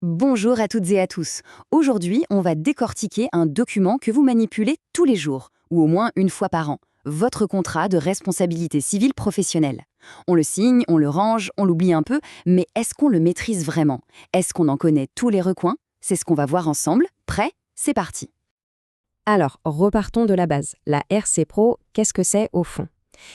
Bonjour à toutes et à tous. Aujourd'hui, on va décortiquer un document que vous manipulez tous les jours, ou au moins une fois par an, votre contrat de responsabilité civile professionnelle. On le signe, on le range, on l'oublie un peu, mais est-ce qu'on le maîtrise vraiment? Est-ce qu'on en connaît tous les recoins? C'est ce qu'on va voir ensemble. Prêt? C'est parti. Alors, repartons de la base. La RC Pro, qu'est-ce que c'est au fond?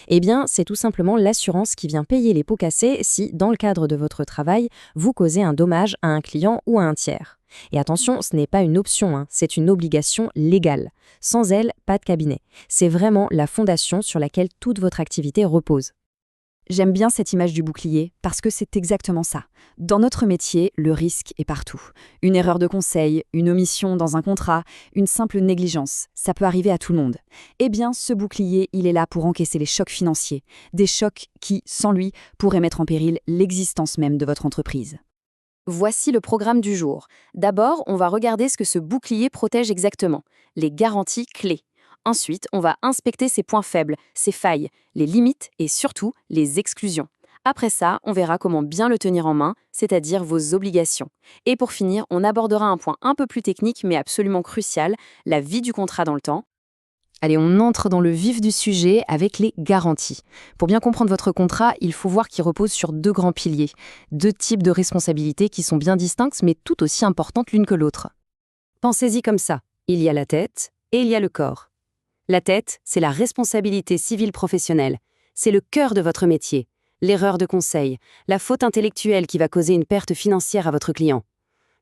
Eh bien, c'est tout simplement l'assurance qui vient payer les pots cassés si, dans le cadre de votre travail, vous causez un dommage à un client ou à un tiers. Et attention, ce n'est pas une option, c'est une obligation légale. Sans elle, pas de cabinet. C'est vraiment la fondation sur laquelle toute votre activité repose. J'aime bien cette image du bouclier parce que c'est exactement ça. Dans notre métier, le risque est partout. Une erreur de conseil, une omission dans un contrat, une simple négligence, ça peut arriver à tout le monde. Eh bien, ce bouclier, il est là pour encaisser les chocs financiers, des chocs qui, sans lui, pourraient mettre en péril l'existence même de votre entreprise. Voici le programme du jour. D'abord, on va regarder ce que ce bouclier protège exactement, les garanties clés. Ensuite, on va inspecter ses points faibles, ses failles, les limites et surtout les exclusions. Après ça, on verra comment bien le tenir en main, c'est-à-dire vos obligations. Et pour finir, on abordera un point un peu plus technique mais absolument crucial, la vie du contrat dans le temps. Allez, on entre dans le vif du sujet avec les garanties. Pour bien comprendre votre contrat, il faut voir qu'il repose sur deux grands piliers, deux types de responsabilités qui sont bien distinctes mais tout aussi importantes l'une que l'autre. Pensez-y comme ça, il y a la tête et il y a le corps. La tête, c'est la responsabilité civile professionnelle. C'est le cœur de votre métier. L'erreur de conseil, la faute intellectuelle qui va causer une perte financière à votre client.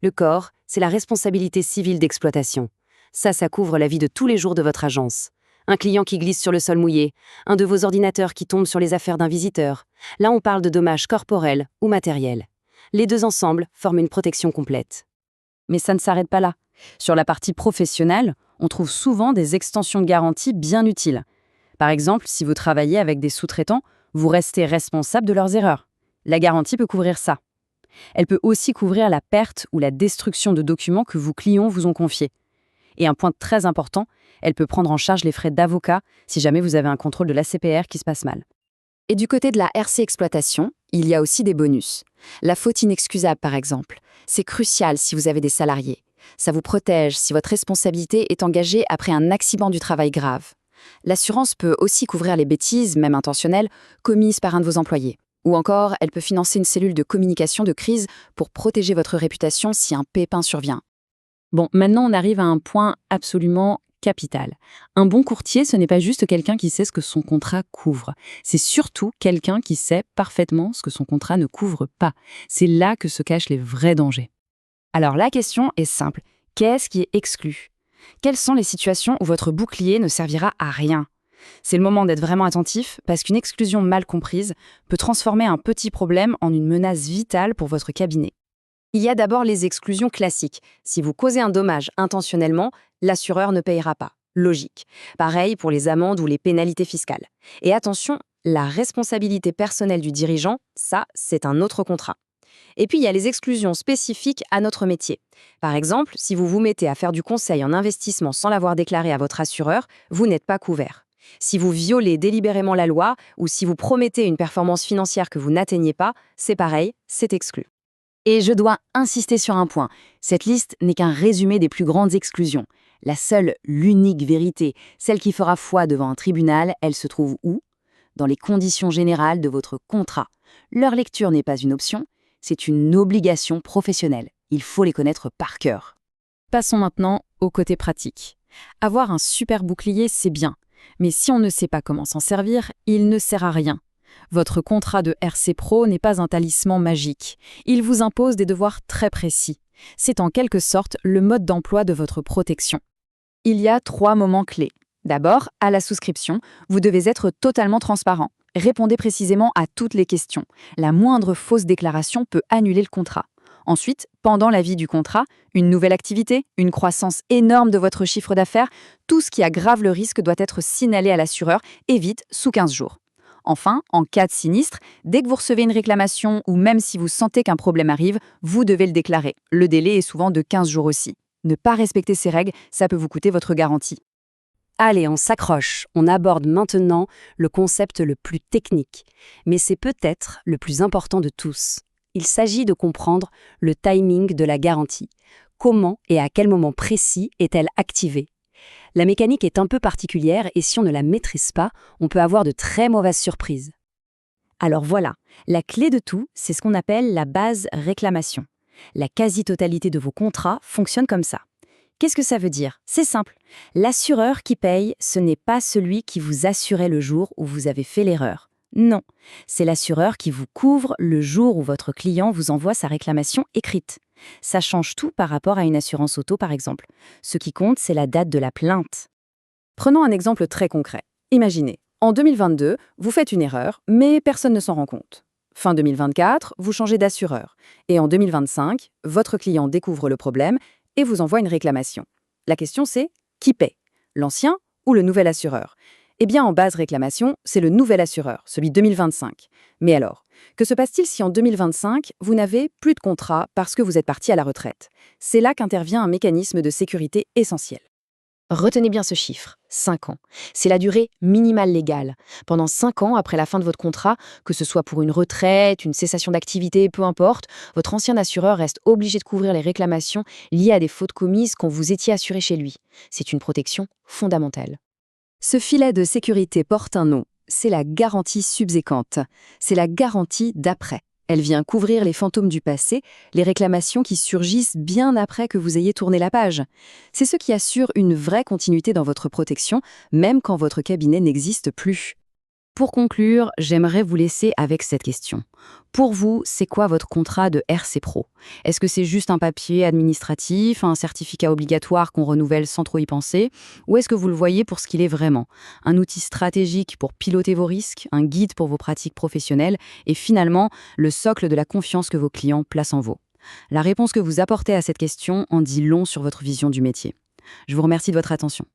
Le corps, c'est la responsabilité civile d'exploitation. Ça couvre la vie de tous les jours de votre agence. Un client qui glisse sur le sol mouillé, un de vos ordinateurs qui tombe sur les affaires d'un visiteur. Là, on parle de dommages corporels ou matériels. Les deux ensemble forment une protection complète. Mais ça ne s'arrête pas là. Sur la partie professionnelle, on trouve souvent des extensions de garantie bien utiles. Par exemple, si vous travaillez avec des sous-traitants, vous restez responsable de leurs erreurs. La garantie peut couvrir ça. Elle peut aussi couvrir la perte ou la destruction de documents que vos clients vous ont confiés. Et un point très important, elle peut prendre en charge les frais d'avocat si jamais vous avez un contrôle de l'ACPR qui se passe mal. Et du côté de la RC exploitation, il y a aussi des bonus. La faute inexcusable, par exemple. C'est crucial si vous avez des salariés. Ça vous protège si votre responsabilité est engagée après un accident du travail grave. L'assurance peut aussi couvrir les bêtises, même intentionnelles, commises par un de vos employés. Ou encore, elle peut financer une cellule de communication de crise pour protéger votre réputation si un pépin survient. Bon, maintenant on arrive à un point absolument capital. Un bon courtier, ce n'est pas juste quelqu'un qui sait ce que son contrat couvre. C'est surtout quelqu'un qui sait parfaitement ce que son contrat ne couvre pas. C'est là que se cachent les vrais dangers. Alors la question est simple. Qu'est-ce qui est exclu? Quelles sont les situations où votre bouclier ne servira à rien? C'est le moment d'être vraiment attentif parce qu'une exclusion mal comprise peut transformer un petit problème en une menace vitale pour votre cabinet. Il y a d'abord les exclusions classiques. Si vous causez un dommage intentionnellement, l'assureur ne payera pas. Logique. Pareil pour les amendes ou les pénalités fiscales. Et attention, la responsabilité personnelle du dirigeant, ça, c'est un autre contrat. Et puis, il y a les exclusions spécifiques à notre métier. Par exemple, si vous vous mettez à faire du conseil en investissement sans l'avoir déclaré à votre assureur, vous n'êtes pas couvert. Si vous violez délibérément la loi ou si vous promettez une performance financière que vous n'atteignez pas, c'est pareil, c'est exclu. Et je dois insister sur un point. Cette liste n'est qu'un résumé des plus grandes exclusions. La seule, l'unique vérité, celle qui fera foi devant un tribunal, elle se trouve où? Dans les conditions générales de votre contrat. Leur lecture n'est pas une option, c'est une obligation professionnelle. Il faut les connaître par cœur. Passons maintenant au côté pratique. Avoir un super bouclier, c'est bien. Mais si on ne sait pas comment s'en servir, il ne sert à rien. Votre contrat de RC Pro n'est pas un talisman magique. Il vous impose des devoirs très précis. C'est en quelque sorte le mode d'emploi de votre protection. Il y a 3 moments clés. D'abord, à la souscription, vous devez être totalement transparent. Répondez précisément à toutes les questions. La moindre fausse déclaration peut annuler le contrat. Ensuite, pendant la vie du contrat, une nouvelle activité, une croissance énorme de votre chiffre d'affaires, tout ce qui aggrave le risque doit être signalé à l'assureur et vite, sous 15 jours. Enfin, en cas de sinistre, dès que vous recevez une réclamation ou même si vous sentez qu'un problème arrive, vous devez le déclarer. Le délai est souvent de 15 jours aussi. Ne pas respecter ces règles, ça peut vous coûter votre garantie. Allez, on s'accroche. On aborde maintenant le concept le plus technique. Mais c'est peut-être le plus important de tous. Il s'agit de comprendre le timing de la garantie. Comment et à quel moment précis est-elle activée? La mécanique est un peu particulière et si on ne la maîtrise pas, on peut avoir de très mauvaises surprises. Alors voilà, la clé de tout, c'est ce qu'on appelle la base réclamation. La quasi-totalité de vos contrats fonctionne comme ça. Qu'est-ce que ça veut dire? C'est simple. L'assureur qui paye, ce n'est pas celui qui vous assurait le jour où vous avez fait l'erreur. Non, c'est l'assureur qui vous couvre le jour où votre client vous envoie sa réclamation écrite. Ça change tout par rapport à une assurance auto, par exemple. Ce qui compte, c'est la date de la plainte. Prenons un exemple très concret. Imaginez, en 2022, vous faites une erreur, mais personne ne s'en rend compte. Fin 2024, vous changez d'assureur. Et en 2025, votre client découvre le problème et vous envoie une réclamation. La question c'est, qui paie? L'ancien ou le nouvel assureur? Eh bien, en base réclamation, c'est le nouvel assureur, celui 2025. Mais alors, que se passe-t-il si en 2025, vous n'avez plus de contrat parce que vous êtes parti à la retraite? C'est là qu'intervient un mécanisme de sécurité essentiel. Retenez bien ce chiffre, 5 ans. C'est la durée minimale légale. Pendant 5 ans après la fin de votre contrat, que ce soit pour une retraite, une cessation d'activité, peu importe, votre ancien assureur reste obligé de couvrir les réclamations liées à des fautes commises quand vous étiez assuré chez lui. C'est une protection fondamentale. Ce filet de sécurité porte un nom, c'est la garantie subséquente. C'est la garantie d'après. Elle vient couvrir les fantômes du passé, les réclamations qui surgissent bien après que vous ayez tourné la page. C'est ce qui assure une vraie continuité dans votre protection, même quand votre cabinet n'existe plus. Pour conclure, j'aimerais vous laisser avec cette question. Pour vous, c'est quoi votre contrat de RC Pro? Est-ce que c'est juste un papier administratif, un certificat obligatoire qu'on renouvelle sans trop y penser? Ou est-ce que vous le voyez pour ce qu'il est vraiment? Un outil stratégique pour piloter vos risques, un guide pour vos pratiques professionnelles et finalement, le socle de la confiance que vos clients placent en vous? La réponse que vous apportez à cette question en dit long sur votre vision du métier. Je vous remercie de votre attention.